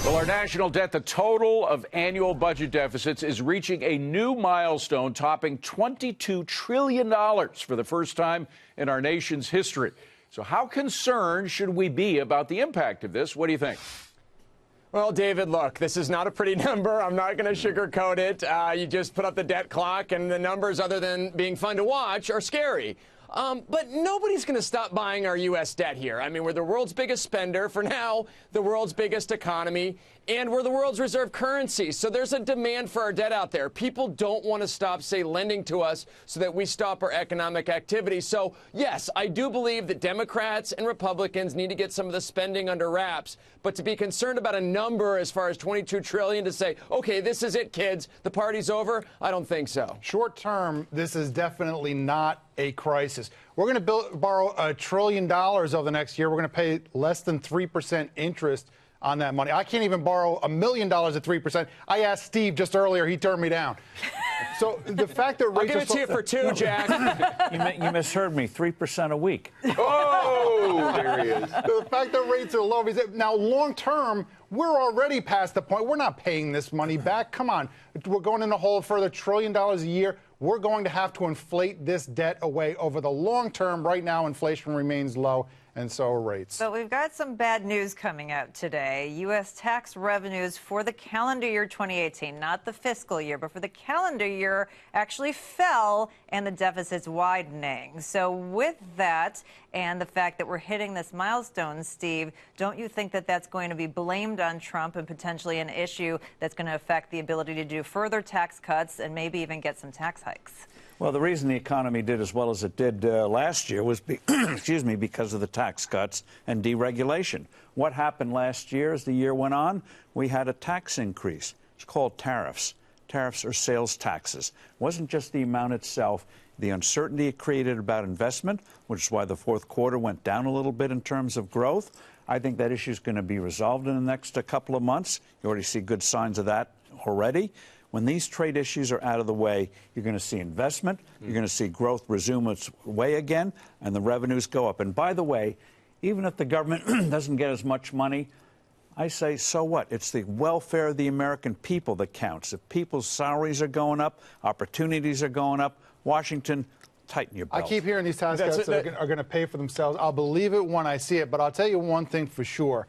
Well, our national debt, the total of annual budget deficits, is reaching a new milestone, topping $22 trillion for the first time in our nation's history. So how concerned should we be about the impact of this? What do you think? Well, David, look, this is not a pretty number. I'm not going to sugarcoat it. You just put up the debt clock, and the numbers, other than being fun to watch, are scary. But nobody's going to stop buying our U.S. debt here. I mean, we're the world's biggest spender, for now, the world's biggest economy, and we're the world's reserve currency. So there's a demand for our debt out there. People don't want to stop, say, lending to us so that we stop our economic activity. So, yes, I do believe that Democrats and Republicans need to get some of the spending under wraps. But to be concerned about a number as far as $22 trillion to say, OK, this is it, kids, the party's over, I don't think so. Short term, this is definitely not a crisis. We're going to borrow $1 trillion over the next year. We're going to pay less than 3% interest on that money. I can't even borrow $1 million at 3%. I asked Steve just earlier. He turned me down. So the fact that rates I'll give it to you for two, Jack. You misheard me. 3% a week. Oh, there he is. The fact that rates are low. Now, long term, we're already past the point. We're not paying this money back. Come on. We're going in a hole further, $1 trillion a year. We're going to have to inflate this debt away over the long term. Right now, inflation remains low, and so are rates. But we've got some bad news coming out today. U.S. tax revenues for the calendar year 2018, not the fiscal year, but for the calendar year, actually fell, and the deficit's widening. So with that and the fact that we're hitting this milestone, Steve, don't you think that that's going to be blamed on Trump and potentially an issue that's going to affect the ability to do further tax cuts and maybe even get some tax hikes? Well, the reason the economy did as well as it did last year was, because of the tax cuts and deregulation. What happened last year as the year went on? We had a tax increase. It's called tariffs. Tariffs are sales taxes. It wasn't just the amount itself. The uncertainty it created about investment, which is why the fourth quarter went down a little bit in terms of growth. I think that issue is going to be resolved in the next couple of months. You already see good signs of that already. When these trade issues are out of the way, you're going to see investment, you're going to see growth resume its way again, and the revenues go up. And by the way, even if the government doesn't get as much money, I say, so what? It's the welfare of the American people that counts. If people's salaries are going up, opportunities are going up, Washington, tighten your belt. I keep hearing these tax cuts are going to pay for themselves. I'll believe it when I see it, but I'll tell you one thing for sure.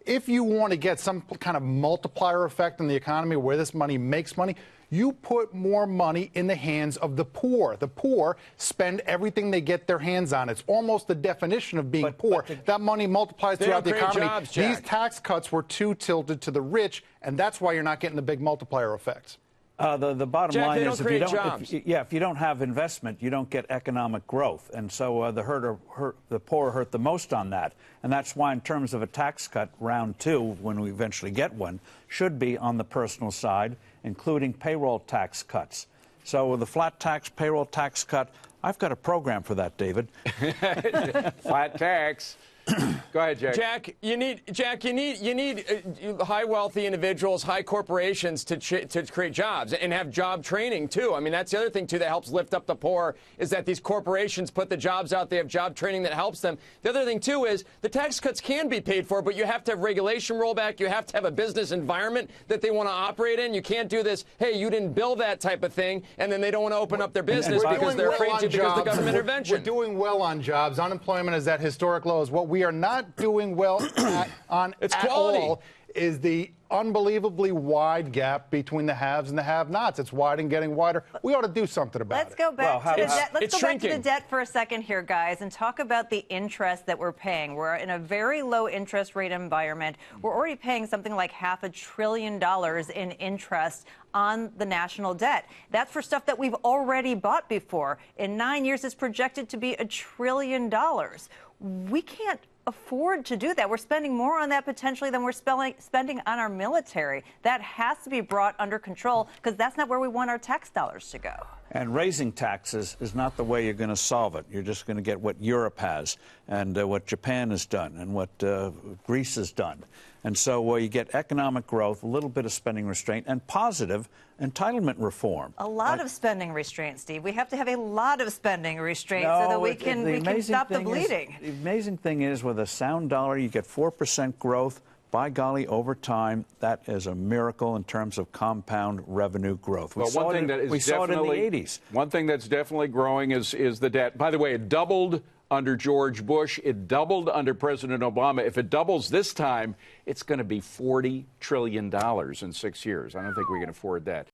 If you want to get some kind of multiplier effect in the economy where this money makes money, you put more money in the hands of the poor. The poor spend everything they get their hands on. It's almost the definition of being poor. That money multiplies throughout the economy. These tax cuts were too tilted to the rich, and that's why you're not getting the big multiplier effects. The bottom Jack, line is if you don't have investment, you don't get economic growth. And so the poor hurt the most on that. And that's why in terms of a tax cut, round two, when we eventually get one, should be on the personal side, including payroll tax cuts. So with the flat tax, payroll tax cut, I've got a program for that, David. Flat tax. Go ahead, Jack. You need high wealthy individuals, high corporations to create jobs and have job training too. I mean, that's the other thing too that helps lift up the poor is that these corporations put the jobs out. They have job training that helps them. The other thing too is the tax cuts can be paid for, but you have to have regulation rollback. You have to have a business environment that they want to operate in. You can't do this. Hey, you didn't bill that type of thing, and then they don't want to open up their business because they're afraid to because of the government intervention. We're doing well on jobs. Unemployment is at historic lows. What we are not doing well at all is the unbelievably wide gap between the haves and the have-nots. It's wide and getting wider. We ought to do something about it. Let's go back to the debt for a second here, guys, and talk about the interest that we're paying. We're in a very low interest rate environment. We're already paying something like $500 billion in interest on the national debt. That's for stuff that we've already bought before. In 9 years, it's projected to be $1 trillion. We can't afford to do that. We're spending more on that potentially than we're spending on our military. That has to be brought under control because that's not where we want our tax dollars to go. And raising taxes is not the way you're going to solve it. You're just going to get what Europe has and what Japan has done and what Greece has done. And so you get economic growth, a little bit of spending restraint, and positive entitlement reform. A lot of spending restraint, Steve. We have to have a lot of spending restraint so that we can stop the bleeding. The amazing thing is with a sound dollar, you get 4% growth, by golly, over time, that is a miracle in terms of compound revenue growth. We saw it in the 80s. One thing that's definitely growing is the debt. By the way, it doubled under George Bush. It doubled under President Obama. If it doubles this time, it's going to be $40 trillion in 6 years. I don't think we can afford that.